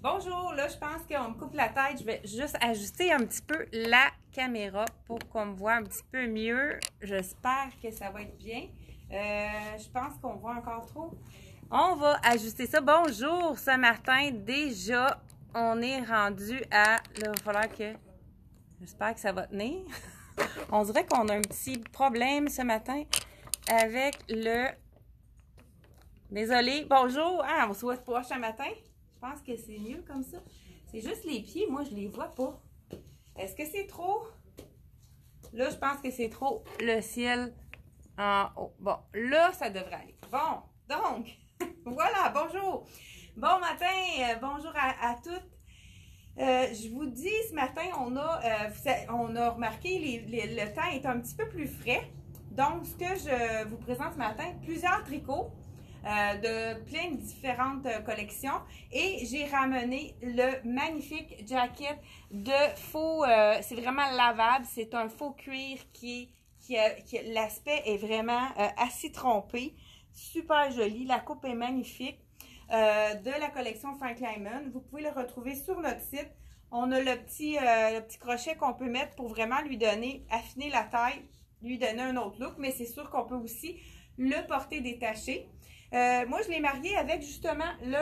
Bonjour, là je pense qu'on me coupe la tête. Je vais juste ajuster un petit peu la caméra pour qu'on me voit un petit peu mieux. J'espère que ça va être bien. Je pense qu'on voit encore trop. On va ajuster ça. Bonjour, ce matin déjà, on est rendu à... Là, il va falloir que... J'espère que ça va tenir. On dirait qu'on a un petit problème ce matin avec le... Désolée, bonjour. Ah, on se voit pas ce matin. Je pense que c'est mieux comme ça. C'est juste les pieds, moi je les vois pas. Est-ce que c'est trop? Là, je pense que c'est trop le ciel en haut. Bon, là, ça devrait aller. Bon, donc, voilà, bonjour. Bon matin, bonjour à toutes. Je vous dis, ce matin, on a remarqué, le temps est un petit peu plus frais. Donc, ce que je vous présente ce matin, plusieurs tricots. De plein de différentes collections et j'ai ramené le magnifique jacket de faux, c'est vraiment lavable, c'est un faux cuir qui l'aspect est vraiment assez trompé, super joli, la coupe est magnifique, de la collection Frank Lyman. Vous pouvez le retrouver sur notre site. On a le petit crochet qu'on peut mettre pour vraiment lui donner, affiner la taille, lui donner un autre look, mais c'est sûr qu'on peut aussi le porter détaché. Moi, je l'ai marié avec justement le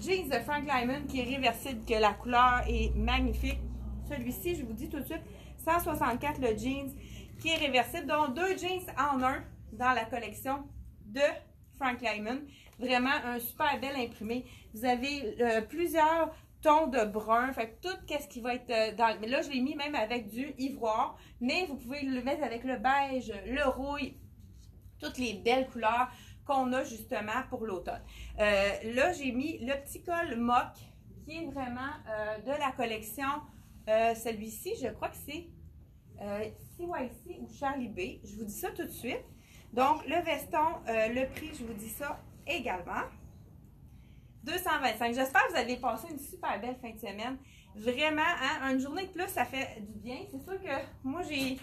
jeans de Frank Lyman qui est réversible, que la couleur est magnifique. Celui-ci, je vous dis tout de suite, 164 le jeans qui est réversible. Donc, 2 jeans en un dans la collection de Frank Lyman. Vraiment un super bel imprimé. Vous avez plusieurs tons de brun. Fait que tout ce qui va être dans... Mais là, je l'ai mis même avec du ivoire. Mais vous pouvez le mettre avec le beige, le rouille, toutes les belles couleurs qu'on a justement pour l'automne. Là, j'ai mis le petit col mock qui est vraiment de la collection. Celui-ci, je crois que c'est CYC ou Charlie B. Je vous dis ça tout de suite. Donc, le veston, le prix, je vous dis ça également. 225. J'espère que vous allez passer une super belle fin de semaine. Vraiment, hein, une journée de plus, ça fait du bien. C'est sûr que moi, j'ai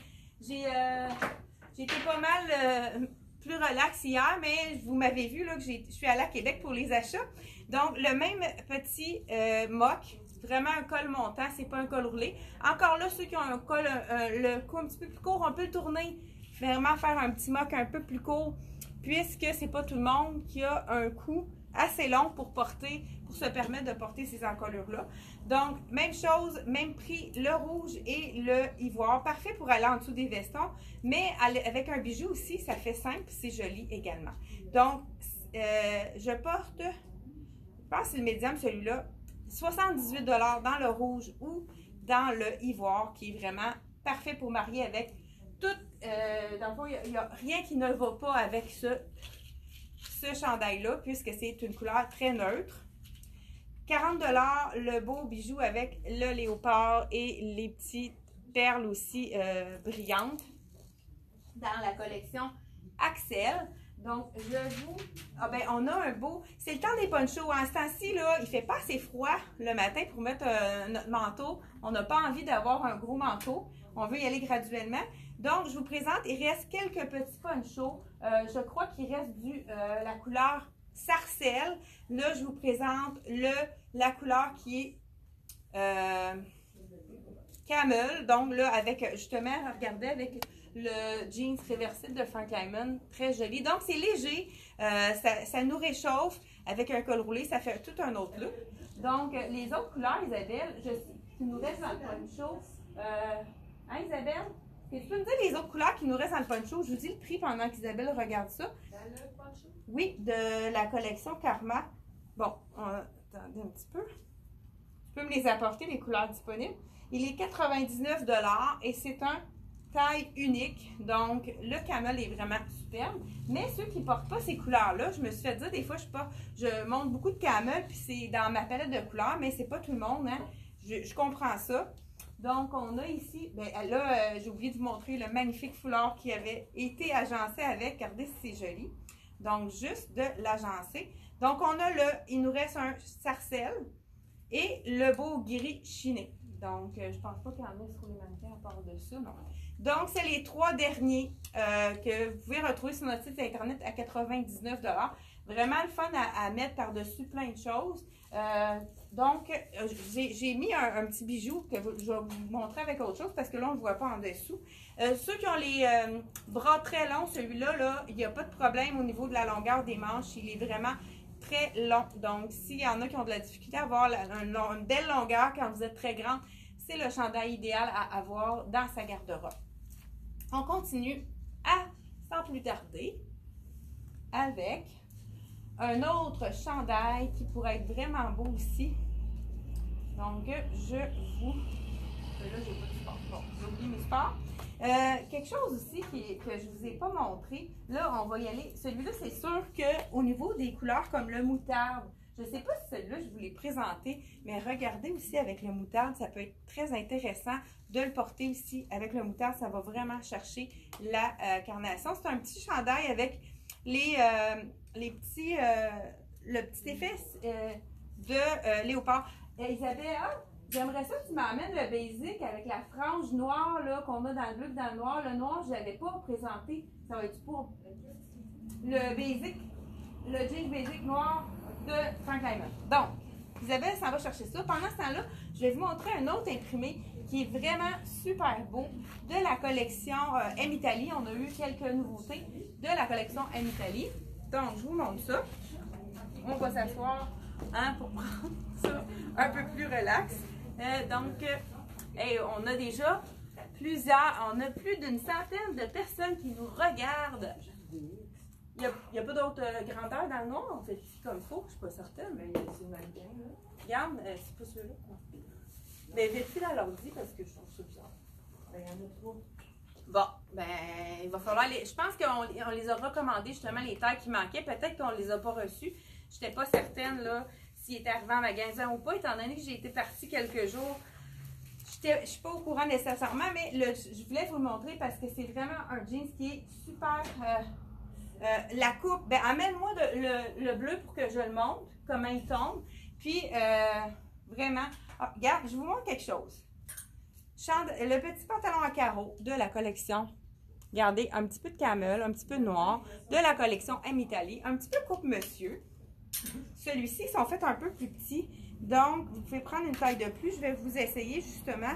été pas mal... plus relax hier, mais vous m'avez vu là, que je suis allée à Québec pour les achats. Donc, le même petit mock, vraiment un col montant, c'est pas un col roulé. Encore là, ceux qui ont un col, le cou un petit peu plus court, on peut le tourner, vraiment faire un petit mock un peu plus court, puisque c'est pas tout le monde qui a un cou assez long pour porter, pour se permettre de porter ces encolures-là. Donc, même chose, même prix, le rouge et le ivoire. Parfait pour aller en dessous des vestons, mais avec un bijou aussi, ça fait simple, c'est joli également. Donc, je porte, je pense que c'est le médium celui-là, 78 $ dans le rouge ou dans le ivoire, qui est vraiment parfait pour marier avec tout. Dans le fond, il n'y a rien qui ne va pas avec ce chandail-là, puisque c'est une couleur très neutre. 40 $ le beau bijou avec le léopard et les petites perles aussi brillantes dans la collection Axel. Donc, je vous... Ah ben, on a un beau... C'est le temps des ponchos. En ce temps-ci, là, il fait pas assez froid le matin pour mettre notre manteau. On n'a pas envie d'avoir un gros manteau. On veut y aller graduellement. Donc, je vous présente, il reste quelques petits ponchos. Je crois qu'il reste la couleur sarcelle. Là, je vous présente la couleur qui est camel. Donc, là, avec justement, regardez, avec le jeans réversible de Frank Lyman. Très joli. Donc, c'est léger. Ça nous réchauffe. Avec un col roulé, ça fait tout un autre look. Donc, les autres couleurs, Isabelle, qui nous restent dans le poncho. Hein, Isabelle? Tu peux me dire les autres couleurs qui nous restent dans le poncho? Je vous dis le prix pendant qu'Isabelle regarde ça. Dans le poncho? Oui, de la collection Karma. Bon, attendez un petit peu. Tu peux me les apporter, les couleurs disponibles. Il est 99 $ et c'est un taille unique. Donc, le camel est vraiment superbe. Mais ceux qui ne portent pas ces couleurs-là, je me suis fait dire, des fois, je monte beaucoup de camel, puis c'est dans ma palette de couleurs, mais c'est pas tout le monde, hein. Je comprends ça. Donc, on a ici, ben là, j'ai oublié de vous montrer le magnifique foulard qui avait été agencé avec. Regardez si c'est joli. Donc, juste de l'agencer. Donc, on a il nous reste un sarcelle et le beau gris chiné. Donc, je pense pas qu'il y en ait sur les mannequins à part de ça, non. Donc, c'est les 3 derniers que vous pouvez retrouver sur notre site internet à 99 $. Vraiment le fun à mettre par-dessus plein de choses. Donc, j'ai mis un petit bijou que je vais vous montrer avec autre chose parce que là, on ne le voit pas en dessous. Ceux qui ont les bras très longs, celui-là, là, il n'y a pas de problème au niveau de la longueur des manches. Il est vraiment très long. Donc, s'il y en a qui ont de la difficulté à avoir une belle longueur quand vous êtes très grande, c'est le chandail idéal à avoir dans sa garde-robe. On continue sans plus tarder avec un autre chandail qui pourrait être vraiment beau aussi. Donc, je vous... Là, j'ai pas de sport. Bon, j'ai oublié mes sports. Quelque chose aussi que je ne vous ai pas montré. Là, on va y aller. Celui-là, c'est sûr qu'au niveau des couleurs comme le moutarde, je ne sais pas si celui-là, je vous l'ai présenté, mais regardez aussi avec le moutarde, ça peut être très intéressant de le porter aussi avec le moutarde. Ça va vraiment chercher la carnation. C'est un petit chandail avec le petit effet de léopard. Isabelle, j'aimerais ça que tu m'amènes le basic avec la frange noire qu'on a dans le bleu et dans le noir. Le noir, je ne l'avais pas présenté. Ça va être pour le basic, le jean basic noir de Frank Lyman. Donc, Isabelle s'en va chercher ça. Pendant ce temps-là, je vais vous montrer un autre imprimé qui est vraiment super beau de la collection M Italie. On a eu quelques nouveautés de la collection M Italie. Donc, je vous montre ça. On va s'asseoir pour prendre ça un peu plus relax. On a déjà on a plus d'une centaine de personnes qui nous regardent. Il n'y a pas d'autre grandeur dans le noir, on fait ici comme il faut, je ne suis pas certaine. Mais c'est le mannequin, là. Regarde, c'est pas celui-là. Mais vérifie dans l'ordi parce que je trouve ça bizarre. Ben, il y en a trois. Bon, il va falloir les. Je pense qu'on les a recommandés justement les tailles qui manquaient. Peut-être qu'on ne les a pas reçus. Je n'étais pas certaine là s'ils étaient arrivés en magasin ou pas, étant donné que j'ai été partie quelques jours. Je ne suis pas au courant nécessairement, mais je voulais vous le montrer parce que c'est vraiment un jeans qui est super. La coupe, amène-moi le bleu pour que je le montre, comment il tombe. Puis, vraiment, regarde, je vous montre quelque chose. Le petit pantalon à carreaux de la collection. Regardez, un petit peu de camel, un petit peu de noir, de la collection M Italie. Un petit peu coupe monsieur. Celui-ci, ils sont faits un peu plus petits. Donc, vous pouvez prendre une taille de plus. Je vais vous essayer justement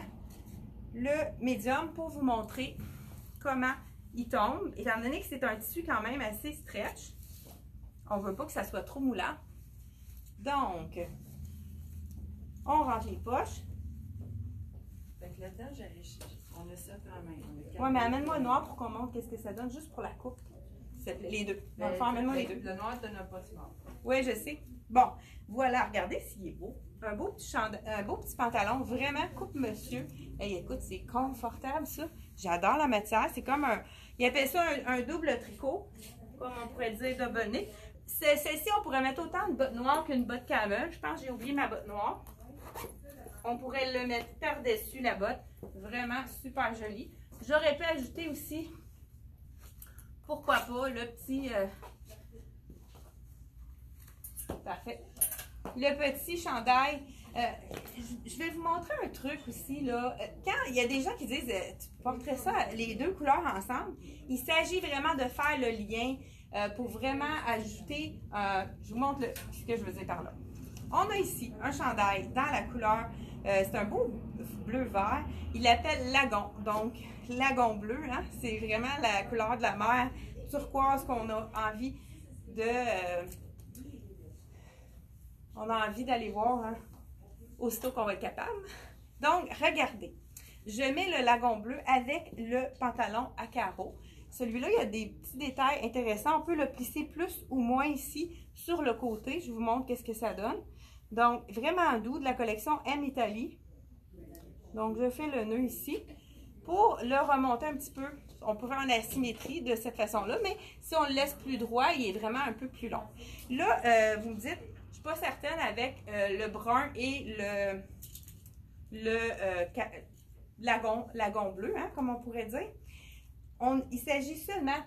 le médium pour vous montrer comment il tombe. Étant donné que c'est un tissu quand même assez stretch, on ne veut pas que ça soit trop moulant. Donc, on range les poches. Fait que là-dedans, on a ça quand même. Oui, mais amène-moi le noir pour qu'on montre qu'est-ce que ça donne, juste pour la coupe. Les deux. Amène-moi les deux. Le noir, tu n'as pas de sport. Oui, je sais. Bon, voilà, regardez s'il est beau. Un beau petit pantalon, vraiment coupe monsieur. Hey, écoute, c'est confortable ça. J'adore la matière. C'est comme il appelle ça un double tricot, comme on pourrait dire double knit. Celle-ci, on pourrait mettre autant une botte noire qu'une botte camel. Je pense que j'ai oublié ma botte noire. On pourrait le mettre par-dessus la botte. Vraiment super joli. J'aurais pu ajouter aussi, pourquoi pas, le petit... Parfait. Le petit chandail. Je vais vous montrer un truc aussi. Là. Quand il y a des gens qui disent tu porterais ça, les deux couleurs ensemble, il s'agit vraiment de faire le lien pour vraiment ajouter. Je vous montre ce que je veux dire par là. On a ici un chandail dans la couleur, c'est un beau bleu-vert. Il l'appelle lagon. Donc, lagon bleu, hein, c'est vraiment la couleur de la mer turquoise qu'on a envie de. On a envie d'aller voir hein, aussitôt qu'on va être capable. Donc, regardez. Je mets le lagon bleu avec le pantalon à carreaux. Celui-là, il y a des petits détails intéressants. On peut le plisser plus ou moins ici sur le côté. Je vous montre qu'est-ce que ça donne. Donc, vraiment doux de la collection M Italie. Donc, je fais le nœud ici. Pour le remonter un petit peu, on peut faire une asymétrie de cette façon-là, mais si on le laisse plus droit, il est vraiment un peu plus long. Là, vous me dites, je ne suis pas certaine avec le brun et lagon bleu, hein, comme on pourrait dire. Il s'agit seulement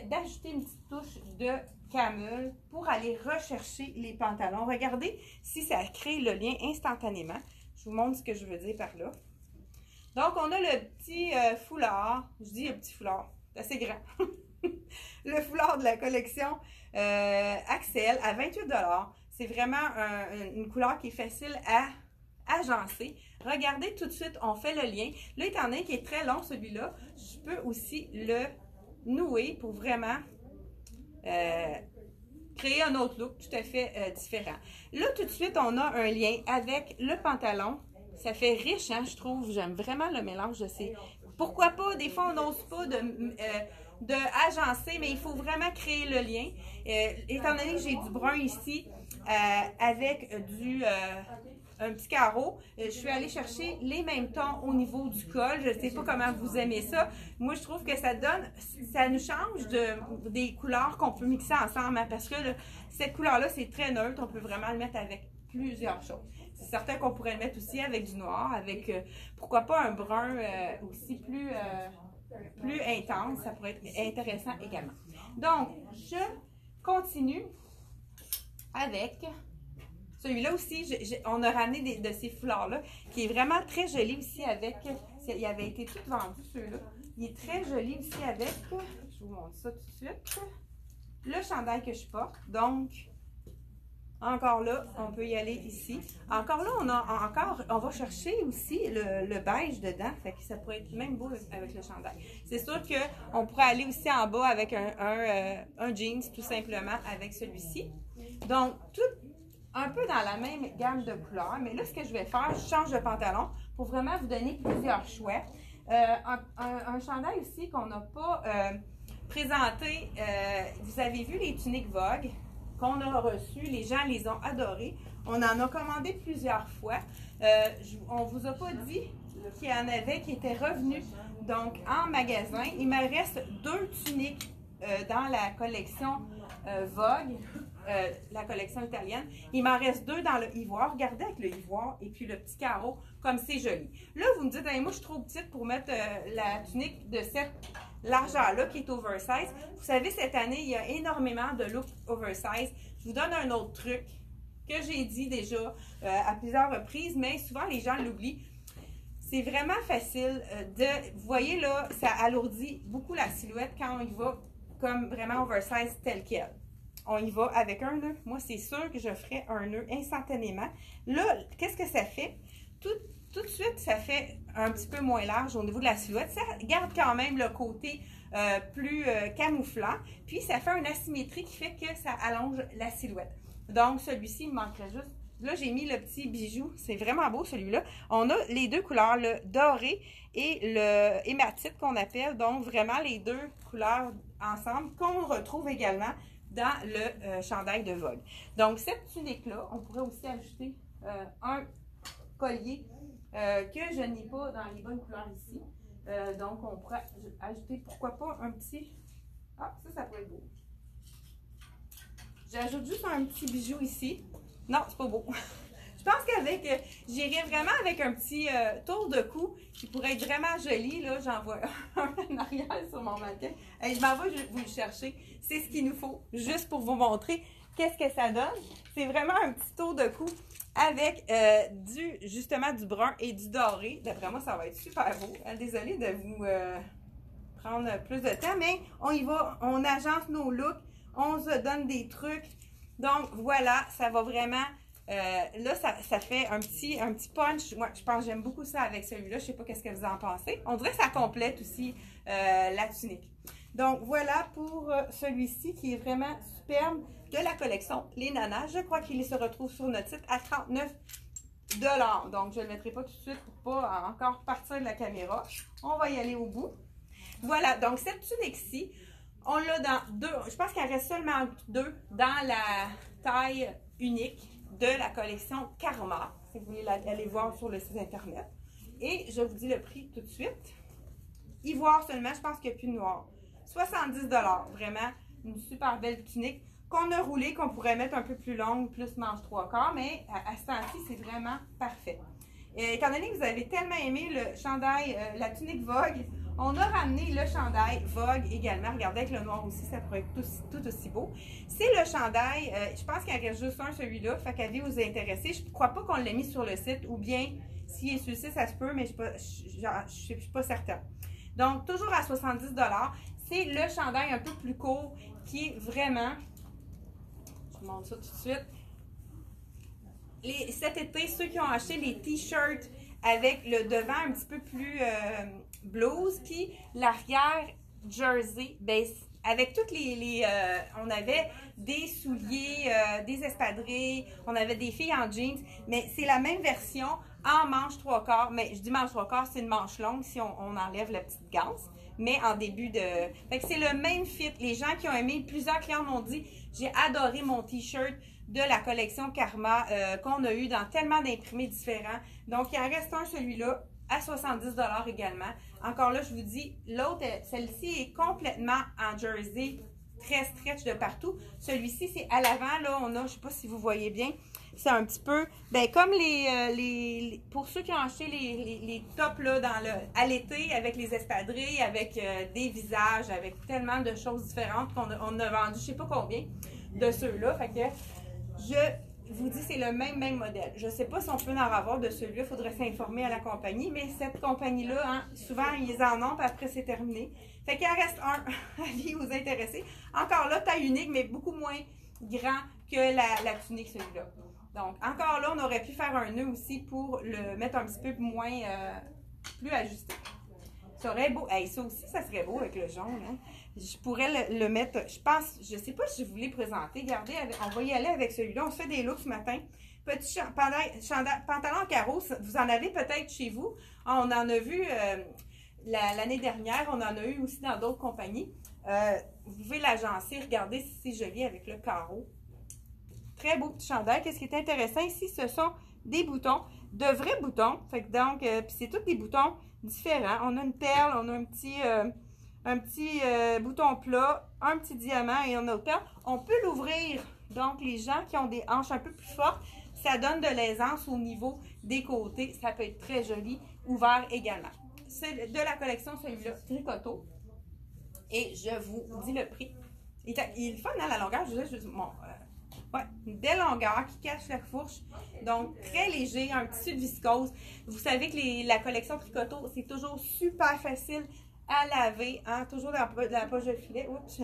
d'ajouter une petite touche de camel pour aller rechercher les pantalons. Regardez si ça crée le lien instantanément. Je vous montre ce que je veux dire par là. Donc, on a le petit foulard. Je dis le petit foulard, c'est assez grand. Le foulard de la collection Axel à 28 $. C'est vraiment une couleur qui est facile à agencer. Regardez tout de suite, on fait le lien. Là, étant donné qu'il est très long celui-là, je peux aussi le nouer pour vraiment créer un autre look tout à fait différent. Là, tout de suite, on a un lien avec le pantalon. Ça fait riche, hein, je trouve. J'aime vraiment le mélange de ces... Pourquoi pas? Des fois, on n'ose pas de agencer, mais il faut vraiment créer le lien. Étant donné que j'ai du brun ici, avec un petit carreau, je suis allée chercher les mêmes tons au niveau du col. Je ne sais pas comment vous aimez ça. Moi, je trouve que ça nous change des couleurs qu'on peut mixer ensemble, hein, parce que cette couleur-là, c'est très neutre. On peut vraiment le mettre avec plusieurs choses. C'est certain qu'on pourrait le mettre aussi avec du noir, avec, pourquoi pas un brun aussi plus intense. Ça pourrait être intéressant également. Donc, je continue avec celui-là aussi. On a ramené de ces fleurs-là, qui est vraiment très joli aussi avec, il avait été tout vendu celui-là. Il est très joli aussi avec, je vous montre ça tout de suite, le chandail que je porte. Donc, encore là, on peut y aller ici. Encore là, on va chercher aussi le beige dedans. Fait que ça pourrait être même beau avec le chandail. C'est sûr qu'on pourrait aller aussi en bas avec un jeans, tout simplement, avec celui-ci. Donc, tout un peu dans la même gamme de couleurs. Mais là, ce que je vais faire, je change de pantalon pour vraiment vous donner plusieurs choix. Un chandail aussi qu'on n'a pas présenté. Vous avez vu les tuniques Vogue qu'on a reçues. Les gens les ont adorées. On en a commandé plusieurs fois. On ne vous a pas dit qu'il y en avait qui étaient revenus donc en magasin. Il me reste 2 tuniques dans la collection Vogue, la collection italienne. Il m'en reste 2 dans le ivoire. Regardez avec le ivoire et puis le petit carreau, comme c'est joli. Là, vous me dites, hey, moi, je suis trop petite pour mettre la tunique de cette largeur-là qui est oversize. Vous savez, cette année, il y a énormément de looks oversize. Je vous donne un autre truc que j'ai dit déjà à plusieurs reprises, mais souvent les gens l'oublient. C'est vraiment facile vous voyez là, ça alourdit beaucoup la silhouette quand on y va comme vraiment oversize tel quel. On y va avec un nœud. Moi, c'est sûr que je ferai un nœud instantanément. Là, qu'est-ce que ça fait? Tout de suite, ça fait un petit peu moins large au niveau de la silhouette. Ça garde quand même le côté plus camouflant. Puis, ça fait une asymétrie qui fait que ça allonge la silhouette. Donc, celui-ci, il me manquerait juste. Là, j'ai mis le petit bijou. C'est vraiment beau, celui-là. On a les 2 couleurs, le doré et le hématite qu'on appelle. Donc, vraiment les 2 couleurs ensemble qu'on retrouve également dans le chandail de Vogue. Donc, cette tunique-là, on pourrait aussi ajouter un collier que je n'ai pas dans les bonnes couleurs ici. Donc, on pourrait ajouter, pourquoi pas, un petit... Ah, ça pourrait être beau. J'ajoute juste un petit bijou ici. Non, c'est pas beau. Je pense qu'avec, j'irais vraiment avec un petit tour de cou qui pourrait être vraiment joli. Là, j'en vois un en arrière sur mon mannequin. Je m'en vais vous le chercher. C'est ce qu'il nous faut, juste pour vous montrer qu'est-ce que ça donne. C'est vraiment un petit tour de cou avec justement du brun et du doré. D'après moi, ça va être super beau. Désolée de vous prendre plus de temps, mais on y va, on agence nos looks, on se donne des trucs. Donc, voilà, ça va vraiment... là, ça fait un petit punch. Moi, je pense que j'aime beaucoup ça avec celui-là. Je ne sais pas qu'est-ce que vous en pensez. On dirait que ça complète aussi la tunique. Donc, voilà pour celui-ci qui est vraiment superbe de la collection Les Nanas. Je crois qu'il se retrouve sur notre site à 39 $. Donc, je ne le mettrai pas tout de suite pour ne pas encore partir de la caméra. On va y aller au bout. Voilà, donc cette tunique-ci, on l'a dans 2. Je pense qu'il en reste seulement 2 dans la taille unique de la collection Karma, si vous voulez aller voir sur le site internet. Et je vous dis le prix tout de suite. Ivoire seulement, je pense qu'il n'y a plus de noir. 70 $. Vraiment, une super belle tunique qu'on a roulée, qu'on pourrait mettre un peu plus longue, plus manche 3/4, mais à ce temps-ci, c'est vraiment parfait. Étant donné que vous avez tellement aimé le chandail, la tunique Vogue, on a ramené le chandail Vogue également. Regardez avec le noir aussi, ça pourrait être tout aussi beau. C'est le chandail, je pense qu'il y en reste juste un, celui-là, fait qu'à vous intéresser. Je ne crois pas qu'on l'ait mis sur le site, ou bien s'il est sur le site, ça se peut, mais je ne suis pas certaine. Donc, toujours à 70 $. C'est le chandail un peu plus court qui est vraiment, je vous montre ça tout de suite, cet été, ceux qui ont acheté les t-shirts avec le devant un petit peu plus blues, puis l'arrière jersey, ben, avec toutes on avait des souliers, des espadrilles, on avait des filles en jeans, mais c'est la même version en manche 3/4, mais je dis manche 3/4, c'est une manche longue si on enlève la petite ganse, mais en début de... Fait que c'est le même fit. Les gens qui ont aimé, plusieurs clients m'ont dit, j'ai adoré mon t-shirt de la collection Karma qu'on a eu dans tellement d'imprimés différents. Donc, il en reste un, celui-là, à 70 $ également. Encore là, je vous dis, l'autre, celle-ci est complètement en jersey, très stretch de partout. Celui-ci, c'est à l'avant, là, on a, je ne sais pas si vous voyez bien, c'est un petit peu, ben comme pour ceux qui ont acheté les tops là, à l'été, avec les espadrilles, avec des visages, avec tellement de choses différentes qu'on a vendu, je ne sais pas combien de ceux-là. Fait que je vous dis, c'est le même modèle. Je ne sais pas si on peut en avoir de celui-là, il faudrait s'informer à la compagnie, mais cette compagnie-là, hein, souvent, ils en ont, puis après, c'est terminé. Fait qu'il en reste un à vous intéresser. Encore là, taille unique, mais beaucoup moins grand que la tunique, celui-là. Donc, encore là, on aurait pu faire un nœud aussi pour le mettre un petit peu moins, plus ajusté. Ça serait beau. Hey, ça aussi, ça serait beau avec le jaune. Hein? Je pourrais le mettre, je pense, je ne sais pas si je voulais présenter. Regardez, on va y aller avec celui-là. On se fait des looks ce matin. Petit pantalon en carreau, vous en avez peut-être chez vous. On en a vu l'année dernière, on en a eu aussi dans d'autres compagnies. Vous pouvez l'agencer, regardez si c'est joli avec le carreau. Très beau petit chandail. Qu'est-ce qui est intéressant ici, ce sont des boutons, de vrais boutons. Fait que donc, puis c'est tous des boutons différents. On a une perle, on a un petit bouton plat, un petit diamant et un autre perle. On peut l'ouvrir. Donc, les gens qui ont des hanches un peu plus fortes, ça donne de l'aisance au niveau des côtés. Ça peut être très joli, ouvert également. C'est de la collection, celui-là, Tricoto. Et je vous dis le prix. Il est fun à la longueur. Ouais, une belle longueur qui cache la fourche. Donc, très léger, un tissu de viscose. Vous savez que la collection Tricoto, c'est toujours super facile à laver. Hein? Toujours dans la poche de filet. Oups!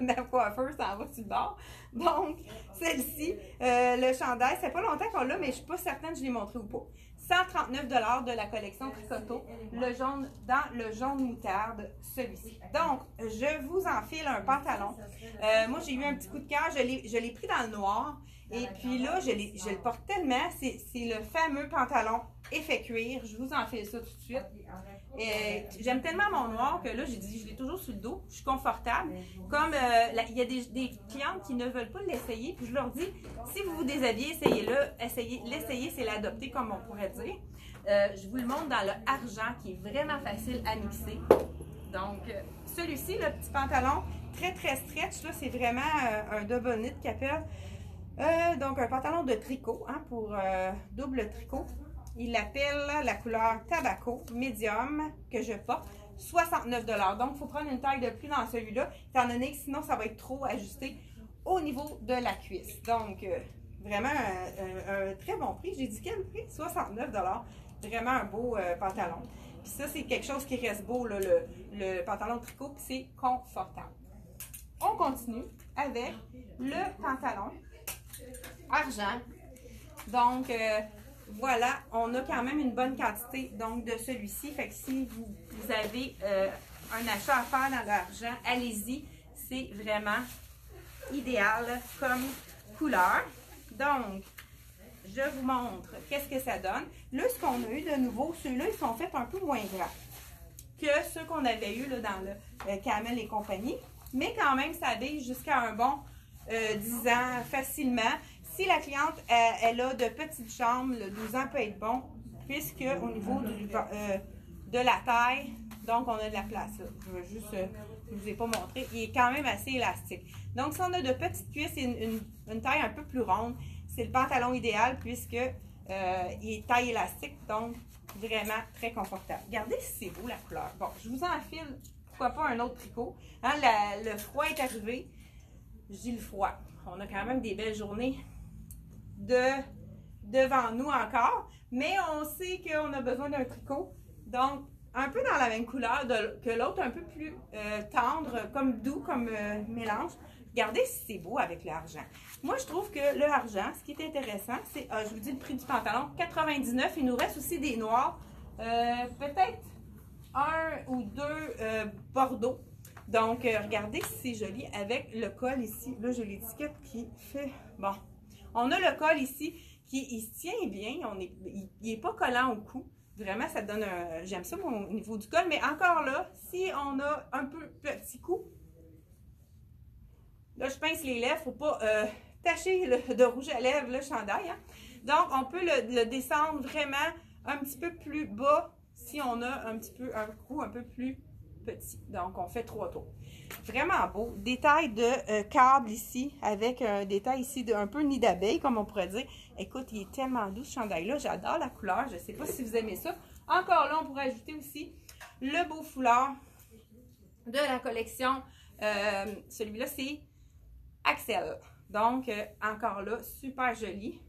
Ma coiffeuse s'en va sur le bord. Donc, celle-ci, le chandail, ça fait pas longtemps qu'on l'a, mais je ne suis pas certaine que je l'ai montré ou pas. 139 $ de la collection Tricoto, dans le jaune moutarde, celui-ci. Donc, je vous enfile un pantalon. Moi, j'ai eu un petit coup de cœur, je l'ai pris dans le noir. Et puis là, je le porte tellement, c'est le fameux pantalon effet cuir. Je vous enfile ça tout de suite. J'aime tellement mon noir que là, j'ai dit, je l'ai toujours sur le dos. Je suis confortable. Comme il y a des clientes qui ne veulent pas l'essayer, puis je leur dis, si vous vous déshabillez, essayez-le. L'essayer, c'est l'adopter, comme on pourrait dire. Je vous le montre dans le argent, qui est vraiment facile à mixer. Donc, celui-ci, le petit pantalon, très, très stretch, là, c'est vraiment un double knit qui appelle. Donc, un pantalon de tricot, hein, pour double tricot. Il l'appelle la couleur Tabaco Medium que je porte, 69 $. Donc, il faut prendre une taille de plus dans celui-là, étant donné que sinon, ça va être trop ajusté au niveau de la cuisse. Donc, vraiment un très bon prix. J'ai dit quel prix? 69 $. Vraiment un beau pantalon. Puis ça, c'est quelque chose qui reste beau, là, le pantalon tricot, puis c'est confortable. On continue avec le pantalon argent. Donc, voilà, on a quand même une bonne quantité donc de celui-ci. Fait que si vous avez un achat à faire dans l'argent, allez-y. C'est vraiment idéal comme couleur. Donc, je vous montre qu'est-ce que ça donne. Là, ce qu'on a eu de nouveau, ceux-là, ils sont faits un peu moins grands que ceux qu'on avait eu là, dans le Camel et compagnie. Mais quand même, ça habille jusqu'à un bon 10 ans facilement. Si la cliente, elle a de petites jambes, le 12 ans peut être bon, puisque au niveau de la taille, donc on a de la place. Là. Je veux juste, je ne vous ai pas montré, il est quand même assez élastique. Donc, si on a de petites cuisses et une taille un peu plus ronde, c'est le pantalon idéal, puisque il est taille élastique, donc vraiment très confortable. Regardez si c'est beau la couleur. Bon, je vous enfile, pourquoi pas un autre tricot. Hein, le froid est arrivé. Je dis le froid. On a quand même des belles journées devant nous encore, mais on sait qu'on a besoin d'un tricot, donc un peu dans la même couleur que l'autre, un peu plus tendre, comme doux, comme mélange. Regardez si c'est beau avec le argent. Moi, je trouve que le argent, ce qui est intéressant, c'est, je vous dis le prix du pantalon, 99. Il nous reste aussi des noirs, peut-être un ou deux bordeaux. Donc, regardez si c'est joli avec le col ici. Là, j'ai l'étiquette qui fait... Bon, on a le col ici qui il se tient bien. Il n'est pas collant au cou. Vraiment, ça donne un... J'aime ça au niveau du col. Mais encore là, si on a un peu petit cou, là, je pince les lèvres. Il ne faut pas tacher de rouge à lèvres le chandail. Hein. Donc, on peut le descendre vraiment un petit peu plus bas si on a un cou un peu plus petit. Donc, on fait 3 tours. Vraiment beau. Détail de câble ici, avec un détail ici de un peu nid d'abeille, comme on pourrait dire. Écoute, il est tellement doux ce chandail-là. J'adore la couleur. Je ne sais pas si vous aimez ça. Encore là, on pourrait ajouter aussi le beau foulard de la collection. Celui-là, c'est Axel. Donc, encore là, super joli.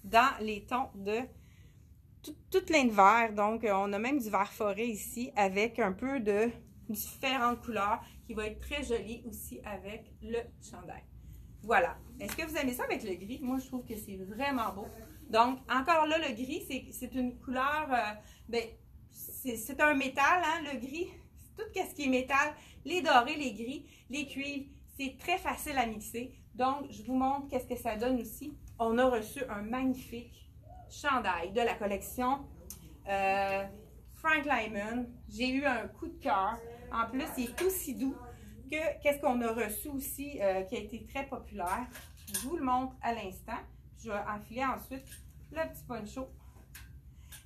Dans les tons de toute ligne de vert. Donc, on a même du vert forêt ici avec un peu de différentes couleurs qui va être très joli aussi avec le chandail. Voilà. Est-ce que vous aimez ça avec le gris? Moi, je trouve que c'est vraiment beau. Donc, encore là, le gris, c'est une couleur, c'est un métal, hein, le gris. Tout ce qui est métal, les dorés, les gris, les cuivres, c'est très facile à mixer. Donc, je vous montre qu'est-ce que ça donne aussi. On a reçu un magnifique chandail de la collection Frank Lyman. J'ai eu un coup de cœur. En plus, il est aussi doux que qu'est-ce qu'on a reçu aussi qui a été très populaire. Je vous le montre à l'instant. Je vais enfiler ensuite le petit poncho.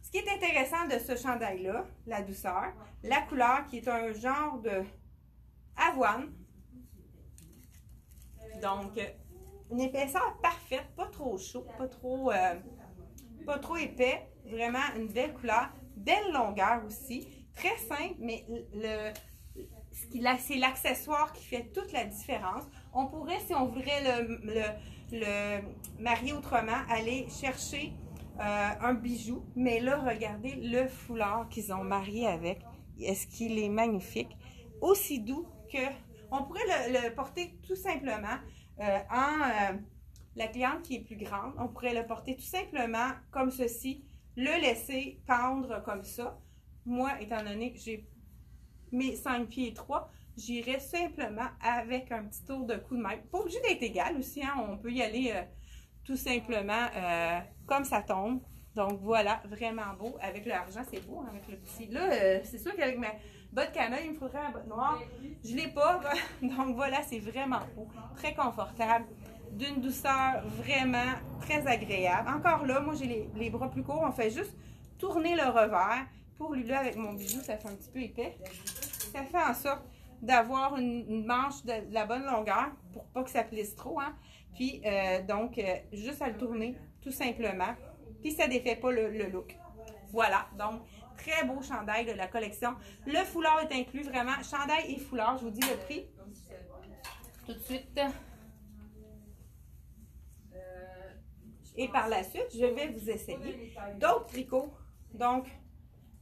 Ce qui est intéressant de ce chandail-là, la douceur, la couleur qui est un genre de avoine. Donc, une épaisseur parfaite, pas trop chaud, pas trop épais. Vraiment une belle couleur, belle longueur aussi. Très simple, mais c'est l'accessoire qui fait toute la différence. On pourrait, si on voudrait le marier autrement, aller chercher un bijou. Mais là, regardez le foulard qu'ils ont marié avec. Est-ce qu'il est magnifique? Aussi doux que... On pourrait le porter tout simplement la cliente qui est plus grande. On pourrait le porter tout simplement comme ceci. Le laisser pendre comme ça. Moi, étant donné que j'ai mes 5 pieds 3, j'irai simplement avec un petit tour de cou de même. Pas obligé d'être égal aussi, hein? On peut y aller tout simplement comme ça tombe. Donc voilà, vraiment beau. Avec l'argent, c'est beau, hein, avec le petit. Là, c'est sûr qu'avec ma botte canoë, il me faudrait un botte noire. Je ne l'ai pas. Donc voilà, c'est vraiment beau. Très confortable. D'une douceur vraiment très agréable. Encore là, moi j'ai les bras plus courts. On fait juste tourner le revers. Pour lui, là, avec mon bijou, ça fait un petit peu épais. Ça fait en sorte d'avoir une manche de la bonne longueur pour pas que ça plisse trop. Hein. Puis, donc, juste à le tourner, tout simplement. Puis, ça défait pas le look. Voilà. Donc, très beau chandail de la collection. Le foulard est inclus, vraiment. Chandail et foulard. Je vous dis le prix. Tout de suite. Et par la suite, je vais vous essayer d'autres tricots. Donc,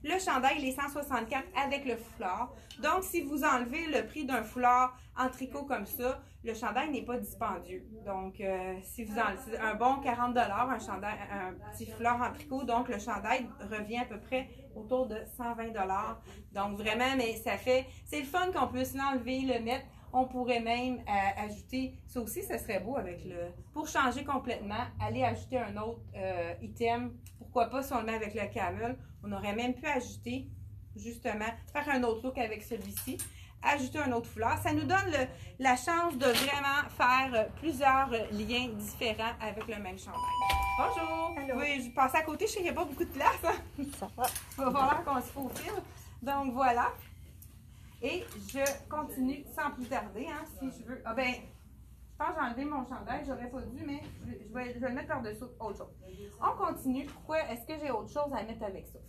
le chandail, il est 164 avec le foulard. Donc, si vous enlevez le prix d'un foulard en tricot comme ça, le chandail n'est pas dispendieux. Donc, si vous enlevez un bon 40 $, un petit foulard en tricot, donc le chandail revient à peu près autour de 120 $. Donc, vraiment, mais ça fait... C'est le fun qu'on puisse l'enlever, le mettre. On pourrait même ajouter, ça aussi, ça serait beau avec le... Pour changer complètement, aller ajouter un autre item. Pourquoi pas si on le met avec le camel, on aurait même pu ajouter, justement, faire un autre look avec celui-ci. Ajouter un autre foulard. Ça nous donne la chance de vraiment faire plusieurs liens différents avec le même chandail. Bonjour! Allô. Oui, je passais à côté, je sais qu'il n'y a pas beaucoup de place. Hein? Ça va. Il va falloir qu'on se faufile. Donc voilà. Et je continue sans plus tarder, hein, si je veux. Ah ben, je pense que j'ai enlevé mon chandail, j'aurais pas dû, mais je vais le mettre par-dessous autre chose. On continue. Pourquoi est-ce que j'ai autre chose à mettre avec ça?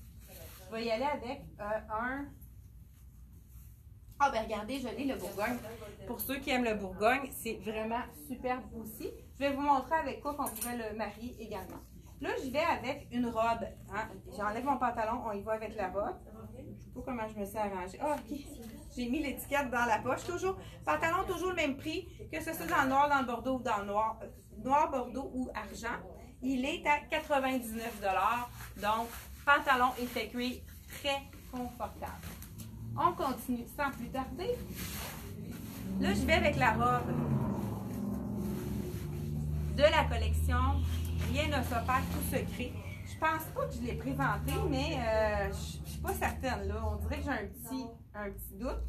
Je vais y aller avec un... Ah ben regardez, je l'ai, le Bourgogne. Pour ceux qui aiment le Bourgogne, c'est vraiment superbe aussi. Je vais vous montrer avec quoi qu'on pourrait le marier également. Là, je vais avec une robe. Hein. J'enlève mon pantalon, on y va avec la robe. Je ne sais pas comment je me suis arrangée. Ah, ok. J'ai mis l'étiquette dans la poche. Toujours, pantalon, toujours le même prix, que ce soit dans le noir, dans le bordeaux ou dans le noir, noir, bordeaux ou argent. Il est à 99 $. Donc, pantalon effet cuir, très confortable. On continue sans plus tarder. Là, je vais avec la robe de la collection Rien ne s'opère, tout secret. Je pense pas que je l'ai présenté, mais je ne suis pas certaine. Là. On dirait que j'ai un petit doute.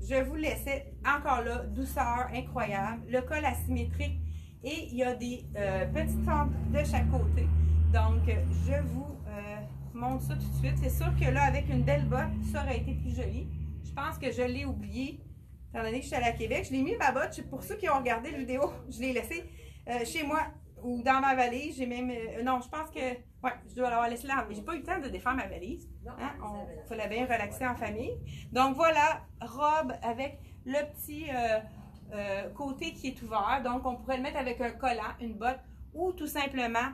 Je vous laissais encore là, douceur incroyable, le col asymétrique et il y a des petites fentes de chaque côté. Donc, je vous montre ça tout de suite. C'est sûr que là, avec une belle botte, ça aurait été plus joli. Je pense que je l'ai oublié, étant donné que je suis allée à Québec. Je l'ai mis ma botte. Pour ceux qui ont regardé la vidéo, je l'ai laissée chez moi ou dans ma valise. J'ai même... non, je pense que... Ouais, je dois l'avoir laissé là. Mais j'ai pas eu le temps de défaire ma valise. Hein? Il fallait bien relaxer en famille. Donc voilà, robe avec le petit côté qui est ouvert. Donc on pourrait le mettre avec un collant, une botte ou tout simplement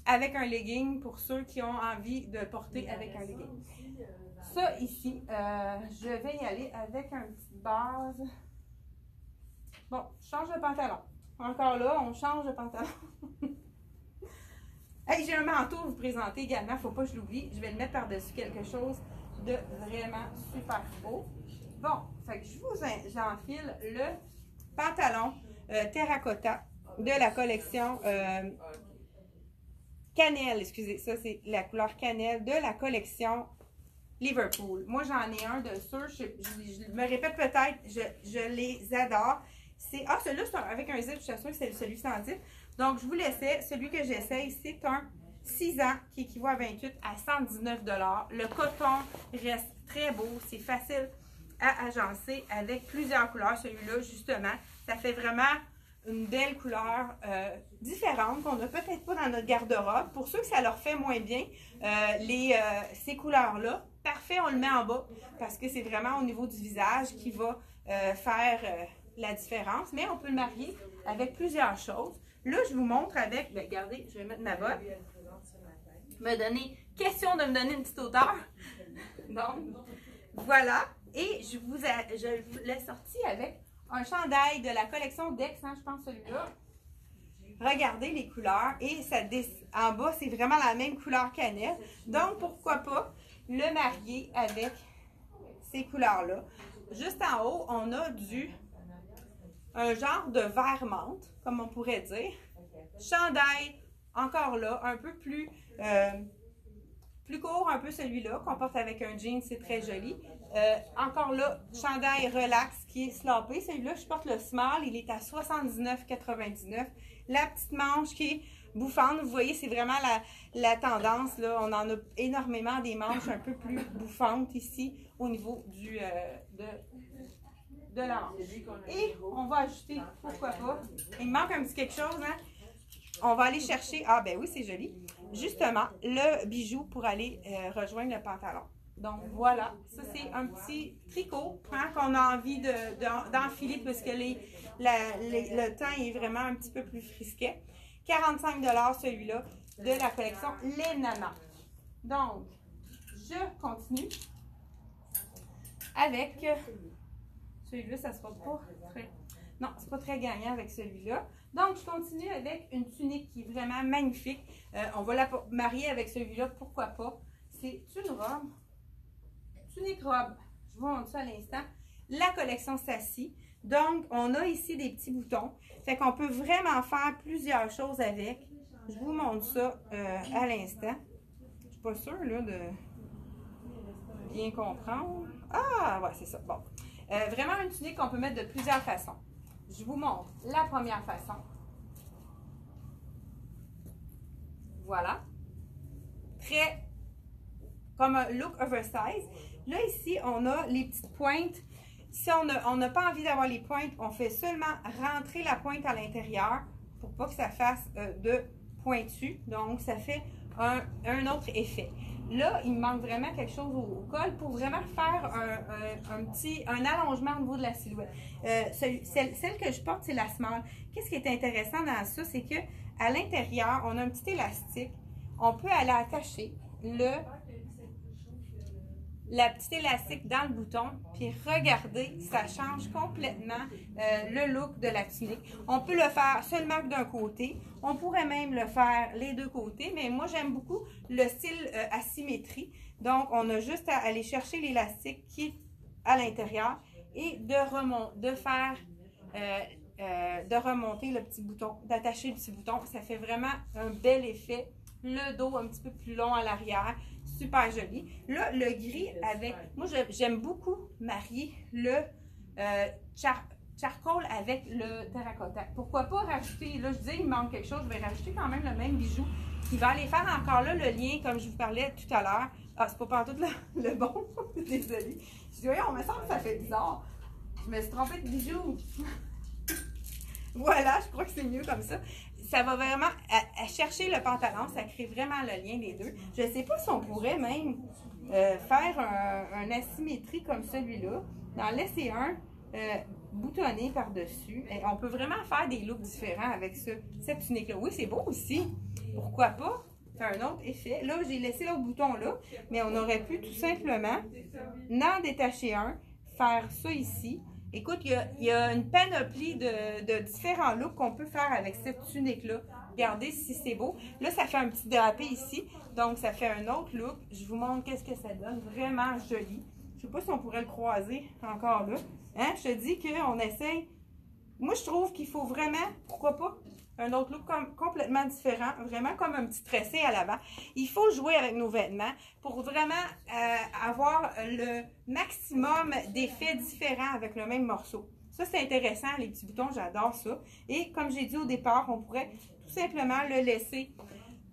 avec un legging pour ceux qui ont envie de porter avec un legging. Ça ici, je vais y aller avec un petit base. Bon, je change de pantalon. Encore là, on change de pantalon. Hey, j'ai un manteau à vous présenter également, il ne faut pas que je l'oublie. Je vais le mettre par-dessus quelque chose de vraiment super beau. Bon, fait que j'enfile le pantalon terracotta de la collection cannelle. Excusez, ça c'est la couleur cannelle de la collection Liverpool. Moi, j'en ai un de ceux, je me répète peut-être, je les adore. Celui-là, c'est avec un zip, je suis sûre que c'est celui sans zip. Donc, je vous laissais, celui que j'essaye, c'est un 6 ans qui équivaut à 28 à 119 $. Le coton reste très beau, c'est facile à agencer avec plusieurs couleurs. Celui-là, justement, ça fait vraiment une belle couleur différente qu'on n'a peut-être pas dans notre garde-robe. Pour ceux que ça leur fait moins bien, ces couleurs-là, parfait, on le met en bas parce que c'est vraiment au niveau du visage qui va faire la différence. Mais on peut le marier avec plusieurs choses. Là, je vous montre avec, bien, regardez, je vais mettre ma botte. Question de me donner une petite hauteur. Donc, voilà. Et je l'ai sorti avec un chandail de la collection Dex, hein, je pense celui-là. Regardez les couleurs et ça en bas, c'est vraiment la même couleur cannelle. Donc, pourquoi pas le marier avec ces couleurs-là. Juste en haut, on a un genre de vert menthe, comme on pourrait dire. Chandail, encore là, un peu plus court, un peu celui-là, qu'on porte avec un jean, c'est très joli. Encore là, chandail relax qui est slopé. Celui-là, je porte le small, il est à 79,99 $. La petite manche qui est bouffante, vous voyez, c'est vraiment la tendance. Là. On en a énormément des manches un peu plus bouffantes ici au niveau de la manche. Et on va ajouter, pourquoi pas, il me manque un petit quelque chose, hein? On va aller chercher, ah ben oui, c'est joli, justement, le bijou pour aller rejoindre le pantalon. Donc voilà, ça c'est un petit tricot hein, qu'on a envie d'enfiler parce que le temps est vraiment un petit peu plus frisquet. 45 $ celui-là de la collection Les Nanas. Donc, je continue avec celui-là, ça sera pas très... Non, c'est pas très gagnant avec celui-là. Donc, je continue avec une tunique qui est vraiment magnifique. On va la marier avec celui-là, pourquoi pas. C'est une robe. Tunique robe. Je vous montre ça à l'instant. La collection Sassy. Donc, on a ici des petits boutons. Fait qu'on peut vraiment faire plusieurs choses avec. Je vous montre ça à l'instant. Je ne suis pas sûre là, de bien comprendre. Ah, ouais, c'est ça. Bon. Vraiment une tunique qu'on peut mettre de plusieurs façons. Je vous montre la première façon. Voilà. Très comme un look oversize. Là, ici, on a les petites pointes. Si on n'a pas envie d'avoir les pointes, on fait seulement rentrer la pointe à l'intérieur pour pas que ça fasse de pointu. Donc, ça fait un autre effet. Là, il me manque vraiment quelque chose au col pour vraiment faire un allongement au niveau de la silhouette. Celle que je porte, c'est la small. Qu'est-ce qui est intéressant dans ça, c'est que à l'intérieur, on a un petit élastique. On peut aller attacher la petite élastique dans le bouton, puis regardez, ça change complètement le look de la tunique. On peut le faire seulement d'un côté, on pourrait même le faire les deux côtés, mais moi j'aime beaucoup le style asymétrie. Donc on a juste à aller chercher l'élastique qui est à l'intérieur et de remonter le petit bouton, d'attacher le petit bouton. Ça fait vraiment un bel effet. Le dos un petit peu plus long à l'arrière. Super joli. Là, le gris avec... Moi, j'aime beaucoup marier le charcoal avec le terracotta. Pourquoi pas rajouter... Là, je disais, il me manque quelque chose. Je vais rajouter quand même le même bijou qui va aller faire encore là le lien, comme je vous parlais tout à l'heure. Ah, c'est pas partout le bon. Désolée. Je dis, oui, on me semble que ça fait bizarre. Je me suis trompée de bijou. Voilà, je crois que c'est mieux comme ça. Ça va vraiment à chercher le pantalon, ça crée vraiment le lien des deux. Je ne sais pas si on pourrait même faire un asymétrie comme celui-là, d'en laisser un boutonné par-dessus. On peut vraiment faire des looks différents avec cette tunique-là. Oui, c'est beau aussi. Pourquoi pas faire un autre effet? Là, j'ai laissé l'autre bouton là, mais on aurait pu tout simplement en détacher un, faire ça ici. Écoute, il y a une panoplie de différents looks qu'on peut faire avec cette tunique-là. Regardez si c'est beau. Là, ça fait un petit drapé ici. Donc, ça fait un autre look. Je vous montre qu'est-ce que ça donne. Vraiment joli. Je ne sais pas si on pourrait le croiser encore là. Hein? Je te dis qu'on essaye. Moi, je trouve qu'il faut vraiment, pourquoi pas, un autre look complètement différent, vraiment comme un petit tressé à l'avant. Il faut jouer avec nos vêtements pour vraiment avoir le maximum d'effets différents avec le même morceau. Ça, c'est intéressant, les petits boutons, j'adore ça. Et comme j'ai dit au départ, on pourrait tout simplement le laisser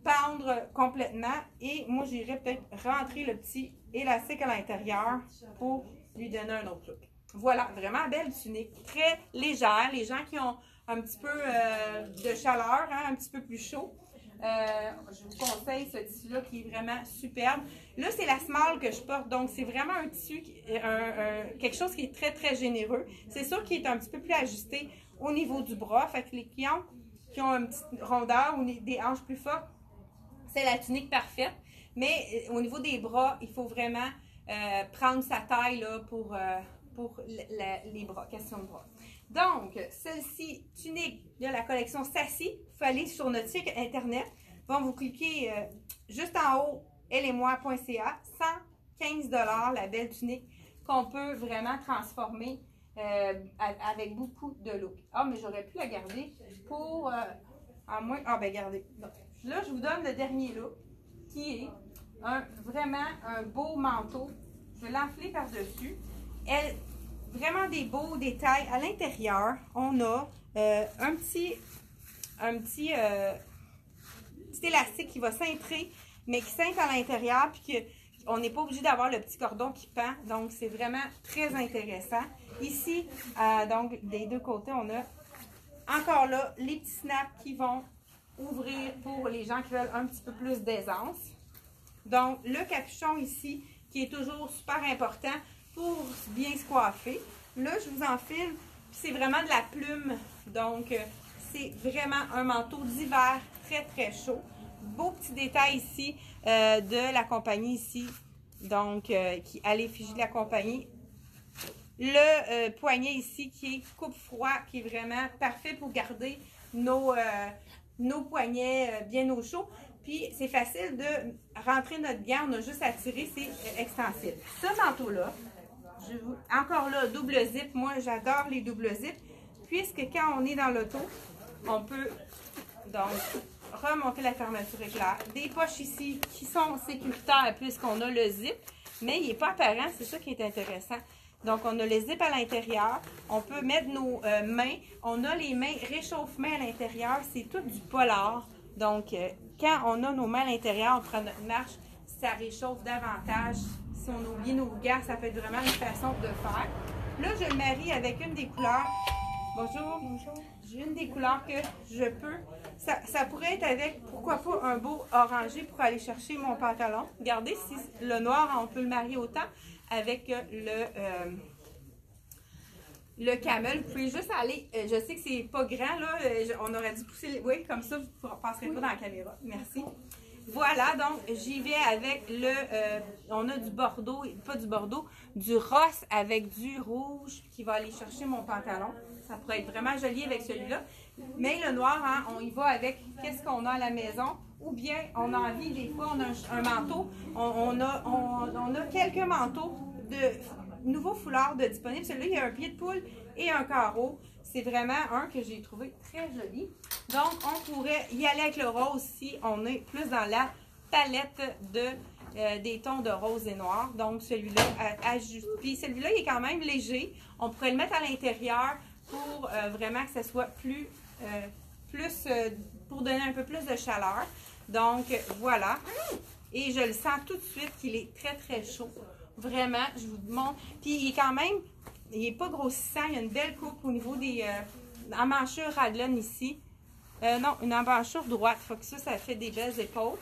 pendre complètement. Et moi, j'irais peut-être rentrer le petit élastique à l'intérieur pour lui donner un autre look. Voilà, vraiment belle tunique, très légère. Les gens qui ont un petit peu de chaleur, hein, un petit peu plus chaud. Je vous conseille ce tissu-là qui est vraiment superbe. Là, c'est la small que je porte, donc c'est vraiment un tissu, quelque chose qui est très, très généreux. C'est sûr qu'il est un petit peu plus ajusté au niveau du bras. Fait que les clients qui ont une petite rondeur ou des hanches plus fortes, c'est la tunique parfaite. Mais au niveau des bras, il faut vraiment prendre sa taille là, pour les bras, question de bras. Donc, celle-ci, tunique de la collection Sassy, il faut aller sur notre site internet. Bon, vous cliquez juste en haut, elletmoi.ca, 115 $, la belle tunique qu'on peut vraiment transformer avec beaucoup de look. Ah, mais j'aurais pu la garder pour, à moins, ah ben gardez. Donc, là, je vous donne le dernier look, qui est vraiment un beau manteau. Je vais l'enfler par-dessus. Vraiment des beaux détails. À l'intérieur, on a un petit élastique qui va cintrer, mais qui cintre à l'intérieur, puis qu'on n'est pas obligé d'avoir le petit cordon qui pend. Donc, c'est vraiment très intéressant. Ici, donc, des deux côtés, on a encore là les petits snaps qui vont ouvrir pour les gens qui veulent un petit peu plus d'aisance. Donc, le capuchon ici, qui est toujours super important pour bien se coiffer. Là, je vous enfile, c'est vraiment de la plume, donc c'est vraiment un manteau d'hiver très, très chaud. Beau petit détail ici de la compagnie ici, donc qui à l'effigie de la compagnie. Le poignet ici qui est coupe-froid, qui est vraiment parfait pour garder nos poignets bien au chaud. Puis, c'est facile de rentrer notre gant, on a juste à tirer, c'est extensible. Ce manteau-là, encore là, double zip, moi j'adore les double zip, puisque quand on est dans l'auto, on peut donc remonter la fermeture éclair. Des poches ici qui sont sécuritaires puisqu'on a le zip, mais il n'est pas apparent, c'est ça qui est intéressant. Donc, on a le zip à l'intérieur, on peut mettre nos mains, on a les mains réchauffe-mains à l'intérieur, c'est tout du polar. Donc, quand on a nos mains à l'intérieur, on prend notre marche, ça réchauffe davantage. Si on oublie nos gants, ça peut être vraiment une façon de faire. Là, je le marie avec une des couleurs. Bonjour. Bonjour. J'ai une des couleurs que je peux. Ça pourrait être avec, pourquoi pas, un beau orangé pour aller chercher mon pantalon. Regardez, si le noir, on peut le marier autant avec le camel. Vous pouvez juste aller, je sais que c'est pas grand, là, on aurait dû pousser, oui, comme ça, vous ne passerez pas dans la caméra. Merci. Voilà, donc j'y vais avec le, on a du bordeaux, pas du bordeaux, du rosse avec du rouge qui va aller chercher mon pantalon. Ça pourrait être vraiment joli avec celui-là. Mais le noir, hein, on y va avec qu'est-ce qu'on a à la maison. Ou bien on a envie, des fois, on a un manteau. On a quelques manteaux de nouveaux foulards de disponibles. Celui-là, il y a un pied de poule et un carreau. C'est vraiment un que j'ai trouvé très joli. Donc, on pourrait y aller avec le rose si on est plus dans la palette des tons de rose et noir. Donc, celui-là, puis celui-là, il est quand même léger. On pourrait le mettre à l'intérieur pour vraiment que ce soit plus pour donner un peu plus de chaleur. Donc, voilà. Et je le sens tout de suite qu'il est très, très chaud. Vraiment, je vous montre. Puis, il est quand même, il n'est pas grossissant. Il y a une belle coupe au niveau des emmanchure raglan ici. Non, une emmanchure droite. Faut que ça fait des belles épaules.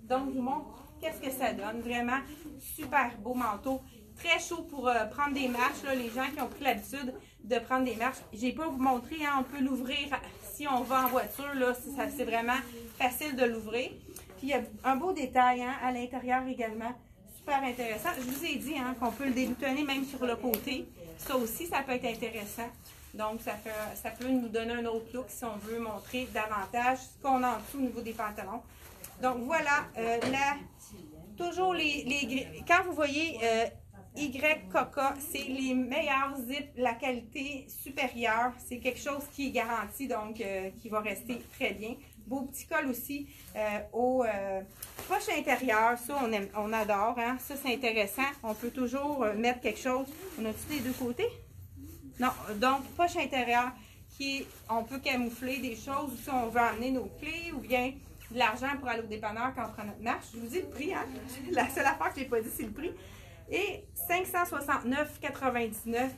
Donc, je vous montre qu'est-ce que ça donne. Vraiment, super beau manteau. Très chaud pour prendre des marches. Là, les gens qui ont pris l'habitude de prendre des marches. Je n'ai pas vous montrer, hein, on peut l'ouvrir si on va en voiture. Là, c'est vraiment facile de l'ouvrir. Puis, il y a un beau détail, hein, à l'intérieur également. Super intéressant. Je vous ai dit, hein, qu'on peut le déboutonner même sur le côté. Ça aussi, ça peut être intéressant. Donc, ça peut nous donner un autre look si on veut montrer davantage ce qu'on a en dessous au niveau des pantalons. Donc, voilà. Toujours quand vous voyez Y Coca, c'est les meilleurs zips, la qualité supérieure. C'est quelque chose qui est garanti, donc qui va rester très bien. Beau petit col aussi au poche intérieure. Ça, on adore. Hein? Ça, c'est intéressant. On peut toujours mettre quelque chose. On a-tu les deux côtés? Non. Donc, poche intérieure on peut camoufler des choses si on veut emmener nos clés ou bien de l'argent pour aller au dépanneur quand on prend notre marche. Je vous dis le prix. Hein? La seule affaire que je n'ai pas dit, c'est le prix. Et 569,99.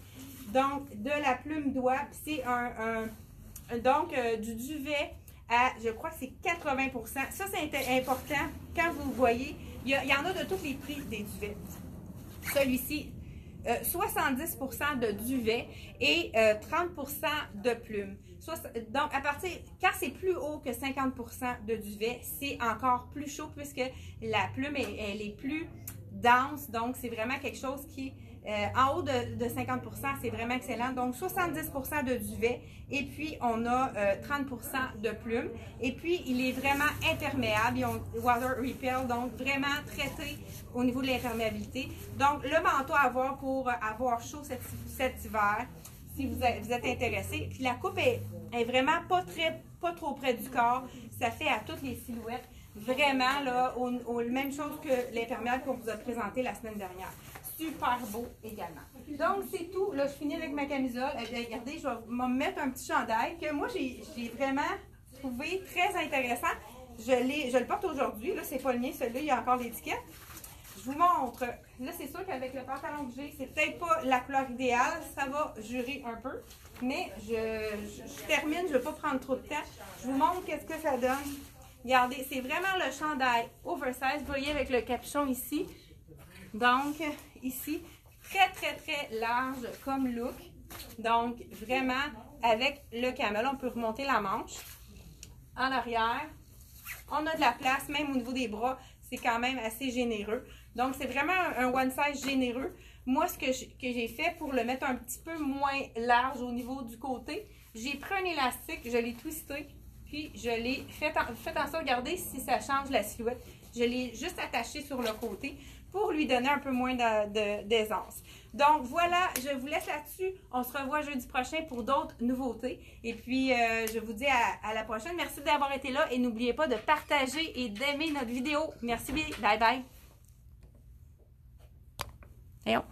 Donc, de la plume d'oie. C'est du duvet à, je crois que c'est 80 %. Ça, c'est important. Quand vous voyez, il y en a de tous les prix des duvets. Celui-ci, 70 % de duvet et 30 % de plume. Donc, quand c'est plus haut que 50 % de duvet, c'est encore plus chaud puisque la plume, elle est plus dense. Donc, c'est vraiment quelque chose qui, en haut de 50 %, c'est vraiment excellent. Donc, 70 % de duvet et puis on a 30 % de plume. Et puis, il est vraiment imperméable. Ils ont water repel, donc vraiment traité au niveau de l'imperméabilité. Donc, le manteau à avoir pour avoir chaud cet hiver, si vous êtes intéressé. Puis, la coupe est vraiment pas trop près du corps. Ça fait à toutes les silhouettes. Vraiment, là, même chose que l'imperméable qu'on vous a présenté la semaine dernière. Super beau également. Donc, c'est tout. Là, je finis avec ma camisole. Eh bien, regardez, je vais me mettre un petit chandail que moi, j'ai vraiment trouvé très intéressant. Je le porte aujourd'hui. Là, c'est pas le mien. Celui-là, il y a encore l'étiquette. Je vous montre. Là, c'est sûr qu'avec le pantalon que j'ai, c'est peut-être pas la couleur idéale. Ça va jurer un peu. Mais je termine. Je ne vais pas prendre trop de temps. Je vous montre qu'est-ce que ça donne. Regardez, c'est vraiment le chandail oversize. Vous voyez avec le capuchon ici. Donc, ici, très, très, très large comme look. Donc, vraiment, avec le camel, on peut remonter la manche. En arrière, on a de la place, même au niveau des bras, c'est quand même assez généreux. Donc, c'est vraiment un one size généreux. Moi, ce que j'ai fait pour le mettre un petit peu moins large au niveau du côté, j'ai pris un élastique, je l'ai twisté, puis je l'ai fait en sorte, regardez si ça change la silhouette. Je l'ai juste attaché sur le côté pour lui donner un peu moins d'aisance. Donc voilà, je vous laisse là-dessus. On se revoit jeudi prochain pour d'autres nouveautés. Et puis, je vous dis à la prochaine. Merci d'avoir été là et n'oubliez pas de partager et d'aimer notre vidéo. Merci, bye bye. Voyons.